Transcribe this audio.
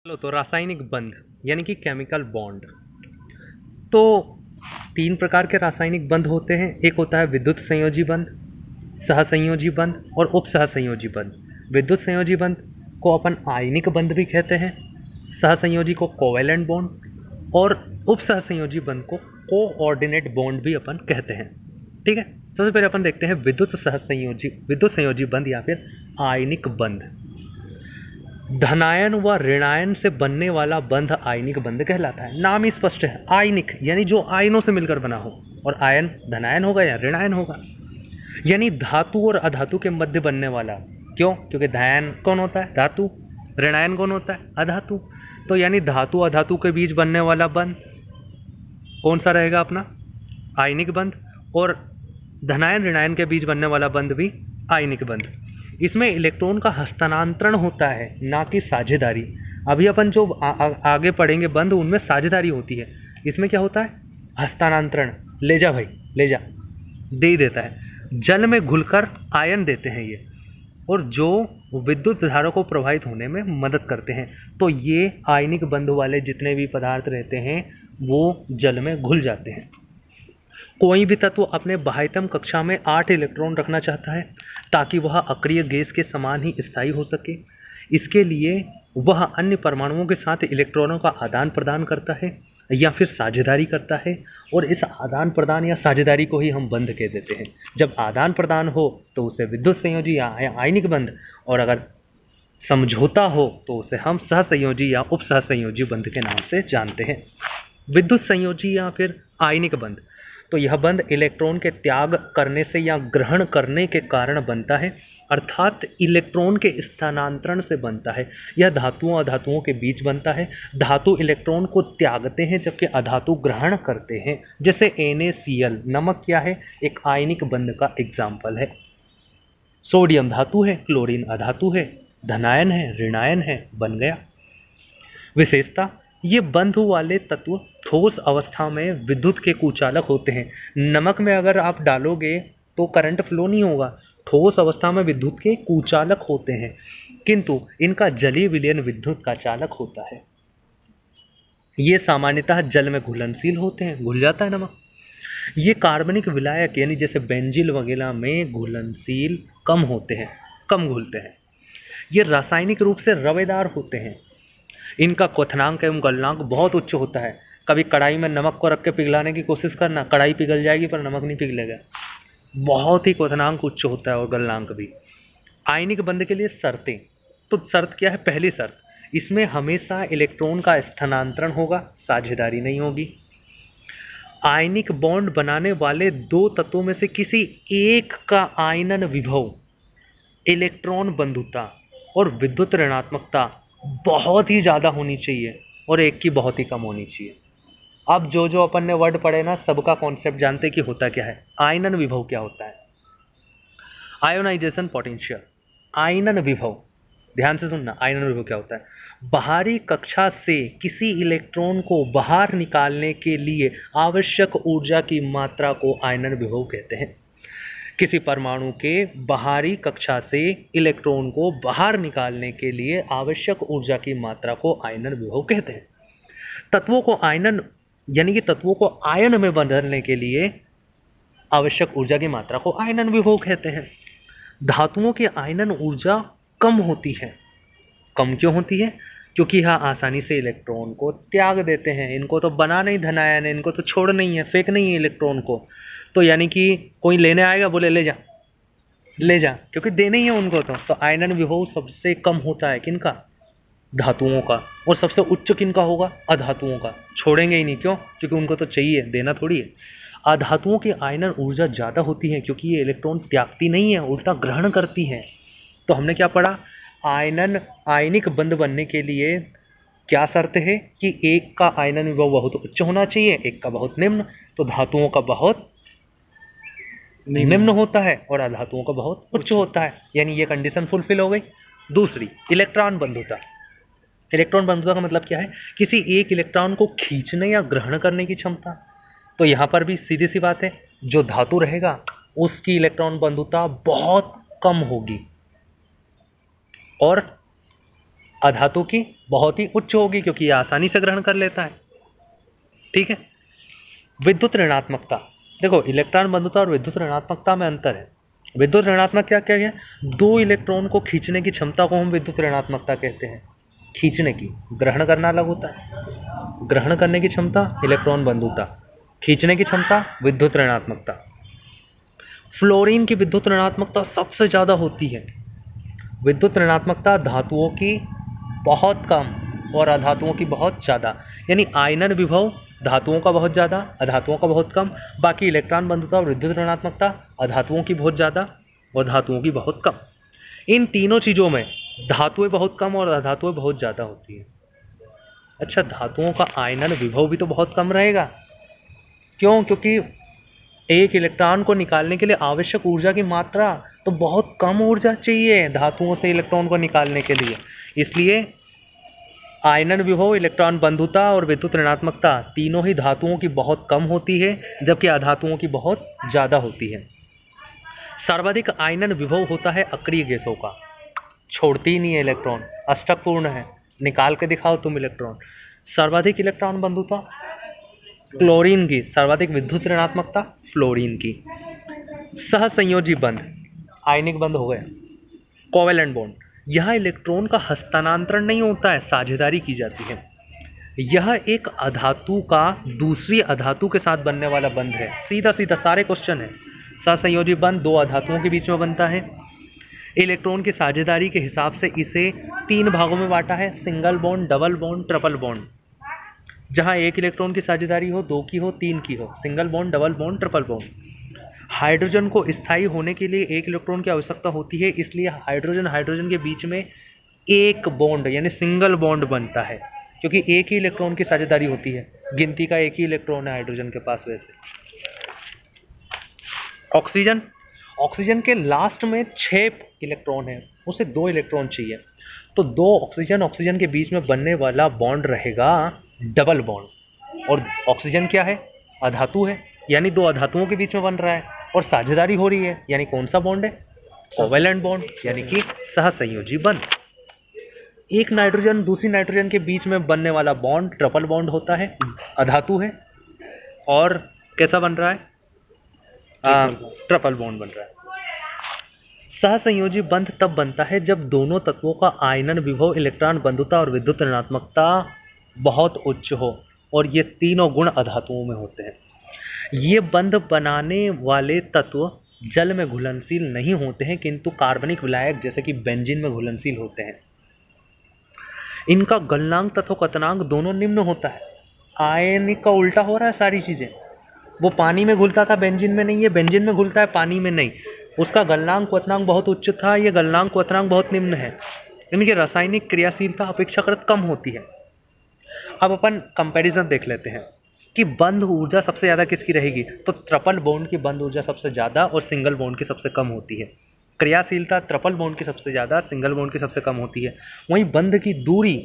लो तो रासायनिक बंध यानी कि केमिकल बॉन्ड। तो तीन प्रकार के रासायनिक बंध होते हैं। एक होता है विद्युत संयोजी बंध, सहसंयोजी बंध और उपसहसंयोजी बंध। विद्युत संयोजी बंध को अपन आयनिक बंध भी कहते हैं, सहसंयोजी को कोवेलेंट बॉन्ड और उपसहसंयोजी बंध को कोऑर्डिनेट बॉन्ड भी अपन कहते हैं। ठीक है, सबसे पहले अपन देखते हैं विद्युत संयोजी बंध या फिर आयनिक बंध। धनायन व ऋणायन से बनने वाला बंध आयनिक बंध कहलाता है। नाम ही स्पष्ट है, आयनिक यानी जो आयनों से मिलकर बना हो, और आयन धनायन होगा या ऋणायन होगा, यानी धातु और अधातु के मध्य बनने वाला। क्यों? क्योंकि धायन कौन होता है? धातु। ऋणायन कौन होता है? अधातु। तो यानी धातु अधातु के बीच बनने वाला बंध कौन सा रहेगा? अपना आयनिक बंध। और धनायन ऋणायन के बीच बनने वाला बंध भी आयनिक बंध। इसमें इलेक्ट्रॉन का हस्तांतरण होता है, ना कि साझेदारी। अभी अपन जो आगे पढ़ेंगे बंध, उनमें साझेदारी होती है। इसमें क्या होता है? हस्तांतरण। ले जा भाई, ले जा, दे ही देता है। जल में घुलकर आयन देते हैं ये, और जो विद्युत धारा को प्रभावित होने में मदद करते हैं। तो ये आयनिक बंध वाले जितने भी पदार्थ रहते हैं वो जल में घुल जाते हैं। कोई भी तत्व अपने बाह्यतम कक्षा में 8 इलेक्ट्रॉन रखना चाहता है ताकि वह अक्रिय गैस के समान ही स्थायी हो सके। इसके लिए वह अन्य परमाणुओं के साथ इलेक्ट्रॉनों का आदान प्रदान करता है या फिर साझेदारी करता है, और इस आदान प्रदान या साझेदारी को ही हम बंध कह देते हैं। जब आदान प्रदान हो तो उसे विद्युत संयोजी या आयनिक बंध, और अगर समझौता हो तो उसे हम सहसंयोजी या उपसहसंयोजी बंध के नाम से जानते हैं। विद्युत संयोजी या फिर आयनिक बंध, तो यह बंध इलेक्ट्रॉन के त्याग करने से या ग्रहण करने के कारण बनता है, अर्थात इलेक्ट्रॉन के स्थानांतरण से बनता है। यह धातुओं अधातुओं के बीच बनता है। धातु इलेक्ट्रॉन को त्यागते हैं जबकि अधातु ग्रहण करते हैं। जैसे NaCl, नमक क्या है? एक आयनिक बंध का एग्जाम्पल है। सोडियम धातु है, क्लोरीन अधातु है, धनायन है, ऋणायन है, बन गया। विशेषता, ये बंध वाले तत्व ठोस अवस्था में विद्युत के कुचालक होते हैं। नमक में अगर आप डालोगे तो करंट फ्लो नहीं होगा, ठोस अवस्था में विद्युत के कुचालक होते हैं, किंतु इनका जलीय विलयन विद्युत का चालक होता है। ये सामान्यतः जल में घुलनशील होते हैं, घुल जाता है नमक। ये कार्बनिक विलायक यानी जैसे बेंजील वगैरह में घुलनशील कम होते हैं, कम घुलते हैं। ये रासायनिक रूप से रवेदार होते हैं। इनका क्वथनांक एवं गलनांक बहुत उच्च होता है। कभी कढ़ाई में नमक को रख के पिघलाने की कोशिश करना, कढ़ाई पिघल जाएगी पर नमक नहीं पिघलेगा। बहुत ही क्वथनांक उच्च होता है और गलनांक भी। आयनिक बंध के लिए शर्तें, तो शर्त क्या है? पहली शर्त, इसमें हमेशा इलेक्ट्रॉन का स्थानांतरण होगा, साझेदारी नहीं होगी। आयनिक बॉन्ड बनाने वाले दो तत्वों में से किसी एक का आयनन विभव, इलेक्ट्रॉन बंधुता और विद्युत ऋणात्मकता बहुत ही ज़्यादा होनी चाहिए और एक की बहुत ही कम होनी चाहिए। अब जो अपन ने वर्ड पढ़े ना, सबका कॉन्सेप्ट जानते कि होता क्या है। आयनन विभव क्या होता है? Ionization potential. आयनन विभव, ध्यान से सुनना, आयनन विभव क्या होता है? बाहरी कक्षा से किसी इलेक्ट्रॉन को बाहर निकालने के लिए आवश्यक ऊर्जा की मात्रा को आयनन विभव कहते हैं। किसी परमाणु के बाहरी कक्षा से इलेक्ट्रॉन को बाहर निकालने के लिए आवश्यक ऊर्जा की मात्रा को आयनन विभव कहते हैं। तत्वों को आयनन यानी कि तत्वों को आयन में बदलने के लिए आवश्यक ऊर्जा की मात्रा को आयनन विभव कहते हैं। धातुओं की आयनन ऊर्जा कम होती है। कम क्यों होती है? क्योंकि यह आसानी से इलेक्ट्रॉन को त्याग देते हैं। इनको तो बनाना ही धनायन है, इनको तो छोड़ नहीं है, फेंक नहीं है इलेक्ट्रॉन को। तो यानी कि कोई लेने आएगा, बोले ले जा, ले जा, क्योंकि देने ही है उनको। तो आयनन विभव सबसे कम होता है किनका? धातुओं का। और सबसे उच्च किनका होगा? अधातुओं का। छोड़ेंगे ही नहीं, क्यों? क्योंकि उनको तो चाहिए, देना थोड़ी है। अधातुओं की आयनन ऊर्जा ज़्यादा होती है क्योंकि ये इलेक्ट्रॉन त्यागती नहीं है, उल्टा ग्रहण करती है। तो हमने क्या पढ़ा? आयनिक बंध बनने के लिए क्या शर्त है कि एक का आयनन विभव बहुत उच्च होना चाहिए, एक का बहुत निम्न। तो धातुओं का बहुत निम्न होता है और अधातुओं का बहुत उच्च होता है, यानी ये कंडीशन फुलफिल हो गई। दूसरी, इलेक्ट्रॉन बंधुता। इलेक्ट्रॉन बंधुता का मतलब क्या है? किसी एक इलेक्ट्रॉन को खींचने या ग्रहण करने की क्षमता। तो यहाँ पर भी सीधी सी बात है, जो धातु रहेगा उसकी इलेक्ट्रॉन बंधुता बहुत कम होगी, और अधातु की बहुत ही उच्च होगी क्योंकि ये आसानी से ग्रहण कर लेता है। ठीक है। विद्युत ऋणात्मकता, देखो इलेक्ट्रॉन बंधुता और विद्युत ऋणात्मकता में अंतर है। विद्युत ऋणात्मक क्या क्या है? दो इलेक्ट्रॉन को खींचने की क्षमता को हम विद्युत ऋणात्मकता कहते हैं। खींचने की, ग्रहण करना अलग होता है। ग्रहण करने की क्षमता इलेक्ट्रॉन बंधुता, खींचने की क्षमता विद्युत ऋणात्मकता। फ्लोरीन की विद्युत ऋणात्मकता सबसे ज़्यादा होती है। विद्युत ऋणात्मकता धातुओं की बहुत कम और अधातुओं की बहुत ज़्यादा, यानी आयनन विभव धातुओं का बहुत ज़्यादा, अधातुओं का बहुत कम। बाकी इलेक्ट्रॉन बंधुता और विद्युत ऋणात्मकता अधातुओं की बहुत ज़्यादा और धातुओं की बहुत कम। इन तीनों चीज़ों में धातुएं बहुत कम और अधातुएं बहुत ज़्यादा होती हैं। अच्छा, धातुओं का आयनन विभव भी तो बहुत कम रहेगा। क्यों? क्योंकि एक इलेक्ट्रॉन को निकालने के लिए आवश्यक ऊर्जा की मात्रा तो बहुत कम ऊर्जा चाहिए धातुओं से इलेक्ट्रॉन को निकालने के लिए। इसलिए आयनन विभव, इलेक्ट्रॉन बंधुता और विद्युत ऋणात्मकता तीनों ही धातुओं की बहुत कम होती है, जबकि अधातुओं की बहुत ज़्यादा होती है। सर्वाधिक आयनन विभव होता है अक्रिय गैसों का, छोड़ती ही नहीं है इलेक्ट्रॉन, अष्टक पूर्ण है, निकाल के दिखाओ तुम इलेक्ट्रॉन। सर्वाधिक इलेक्ट्रॉन बंधुता क्लोरीन की, सर्वाधिक विद्युत ऋणात्मकता फ्लोरीन की। सहसंयोजी बंध, आयनिक बंध हो गया। कोवेलेंट बॉन्ड, यह इलेक्ट्रॉन का हस्तांतरण नहीं होता है, साझेदारी की जाती है। यह एक अधातु का दूसरी अधातु के साथ बनने वाला बंध है। सीधा सीधा सारे क्वेश्चन है। सहसंयोजी बंध दो अधातुओं के बीच में बनता है। इलेक्ट्रॉन की साझेदारी के हिसाब से इसे 3 भागों में बांटा है, single bond, double bond, triple bond. जहां एक इलेक्ट्रॉन की साझेदारी हो, 2 की हो, 3 की हो, single bond, double bond, triple bond. Hydrogen को स्थायी होने के लिए एक इलेक्ट्रॉन की आवश्यकता होती है, इसलिए हाइड्रोजन हाइड्रोजन के बीच में एक बॉन्ड यानी सिंगल बॉन्ड बनता है, क्योंकि एक ही इलेक्ट्रॉन की साझेदारी होती है। गिनती का एक ही इलेक्ट्रॉन है हाइड्रोजन के पास। वैसे ऑक्सीजन, ऑक्सीजन के लास्ट में 6 इलेक्ट्रॉन है, उसे 2 इलेक्ट्रॉन चाहिए, तो 2 ऑक्सीजन ऑक्सीजन के बीच में बनने वाला बॉन्ड रहेगा डबल बॉन्ड। और ऑक्सीजन क्या है? अधातु है, यानी 2 अधातुओं के बीच में बन रहा है और साझेदारी हो रही है, यानी कौन सा बॉन्ड है? कोवेलेंट बॉन्ड, यानी कि सहसंयोजी बंध। एक नाइट्रोजन दूसरी नाइट्रोजन के बीच में बनने वाला बॉन्ड ट्रिपल बॉन्ड होता है, अधातु है और कैसा बन रहा है? ट्रिपल बॉन्ड बन रहा है। सहसंयोजी बंध तब बनता है जब दोनों तत्वों का आयनन विभव, इलेक्ट्रॉन बंधुता और विद्युत ऋणात्मकता बहुत उच्च हो और ये तीनों गुण अधातुओं में होते हैं। ये बंध बनाने वाले तत्व जल में घुलनशील नहीं होते हैं, किंतु कार्बनिक विलायक जैसे कि बेंजीन में घुलनशील होते हैं। इनका गलनांक तथा क्वथनांक दोनों निम्न होता है। आयनिक का उल्टा हो रहा है सारी चीज़ें। वो पानी में घुलता था, बेंजीन में नहीं है, बेंजीन में घुलता है, पानी में नहीं। उसका गलनांक क्वथनांक बहुत उच्च था, ये गलनांक क्वथनांक बहुत निम्न है। इनकी रासायनिक क्रियाशीलता अपेक्षाकृत कम होती है। अब अपन कंपैरिजन देख लेते हैं कि बंध ऊर्जा सबसे ज़्यादा किसकी रहेगी, तो ट्रिपल बॉन्ड की बंध ऊर्जा सबसे ज़्यादा और सिंगल बॉन्ड की सबसे कम होती है। क्रियाशीलता ट्रिपल बॉन्ड की सबसे ज़्यादा, सिंगल बॉन्ड की सबसे कम होती है। वहीं बंध की दूरी